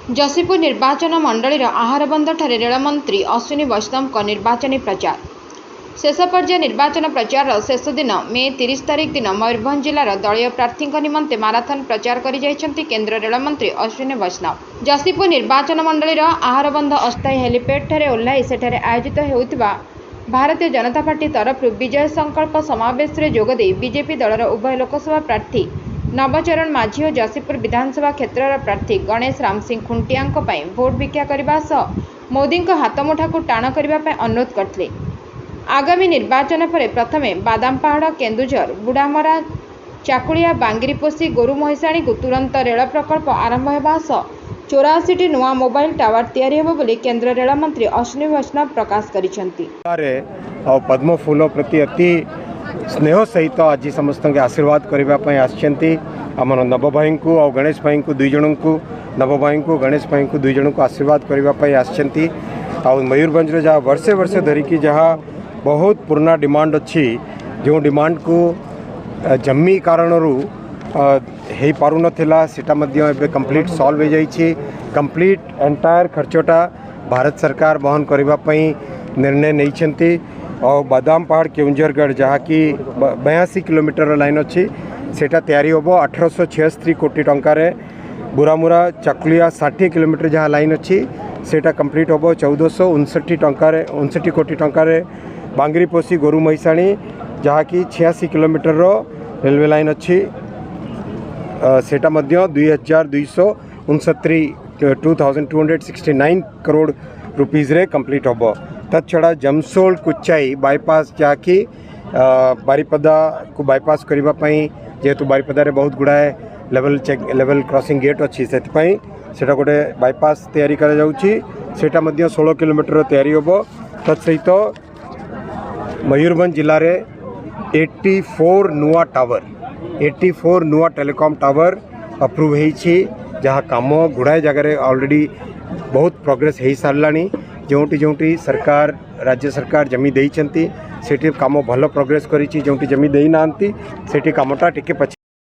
जसीपुर निर्वाचन मंडल आहारबंद ठारे रेलमंत्री अश्विनी वैष्णव निर्वाचनी प्रचार शेष पर्याय निर्वाचन प्रचार शेष दिन मे 30 तारिख दिन मयूरभंज जिलार दलीय प्रार्थी निमंते माराथन प्रचार कर केन्द्र रेलमंत्री अश्विनी वैष्णव। जसीपुर निर्वाचन मंडल आहारबंद अस्थायी हेलीपैड ठारे ओह्लाई सेठारे आयोजित होउतिबा भारतीय जनता पार्टी तरफ विजय संकल्प समावेश रे जोगदे बीजेपी दलर उभय लोकसभा प्रार्थी नवचरण माझी और जसीपुर विधानसभा क्षेत्र प्रार्थी गणेश राम सिंह खुंटिया भोट भिक्षा करने सह मोदी हाथमुठा को टाण करने अनुरोध करते। आगामी निर्वाचन पर प्रथमे बादामपाहाड़ केन्दुझर बुढ़ामरा चाकुलिया बांगिरीपोषी गोरु महिषाणी को तुरंत रेल प्रकल्प आरंभ होगा सह 84 नुआ मोबाइल टावर तैयारी होबो बोली केंद्र रेल मंत्री अश्विनी वैष्णव प्रकाश करिसेंती। पद्म फूल प्रति अति स्नेह सहित आज समस्त आशीर्वाद करने आम नव भाई को और गणेश भाई को दुई जन को नव भाई को गणेश भाई को दुई जन को आशीर्वाद करने मयूरभंज जहाँ वर्षे वर्षे धरिकी जहाँ बहुत पुराना डिमांड अच्छी जो डिमांड को जमी कारण हो पार नाला सेटा कंप्लीट सॉल्व हो जाइए। कंप्लीट एंटायर खर्चटा भारत सरकार वहन करने निर्णय नहीं और बादामपाहाड़ केउंझरगढ़ जहाँ कि 82 किलोमीटर लाइन अच्छी सेटा तैयारी हम 1876 कोटी टंकार। बुरामुरा चाकुलिया 60 किलोमीटर जहाँ लाइन अच्छी सेटा कंप्लीट हम 1459 कोटी टंकार। बांगिरीपोषी गोरु महिषाणी जहाँ कि 86 किलोमीटर रेलवे लाइन अच्छी सेटा 2269 करोड़ रुपीज़ रे कंप्लीट हम। तछड़ा जमसोल कुचाई बाईपास जहाँ कि बारिपदा को बाईपास करने जेहेतु बारिपदा रे बहुत गुड़ाए लेवल क्रॉसिंग गेट अच्छी से गोटे बाईपास तैयारी करा जाउची सेटा 16 किलोमीटर तैयारी हम। तत्सहित मयूरभंज जिले में 84 नुआ टेलीकॉम टावर अप्रूव होईछि जहाँ काम गुड़ाए जगार ऑलरेडी बहुत प्रोग्रेस हो सारानी। जोटी सरकार राज्य सरकार जमी देइछंती सेठी काम भल प्रोग्रेस करिछि जोटी जमी देई नांती सेठी कामटा टिके पछे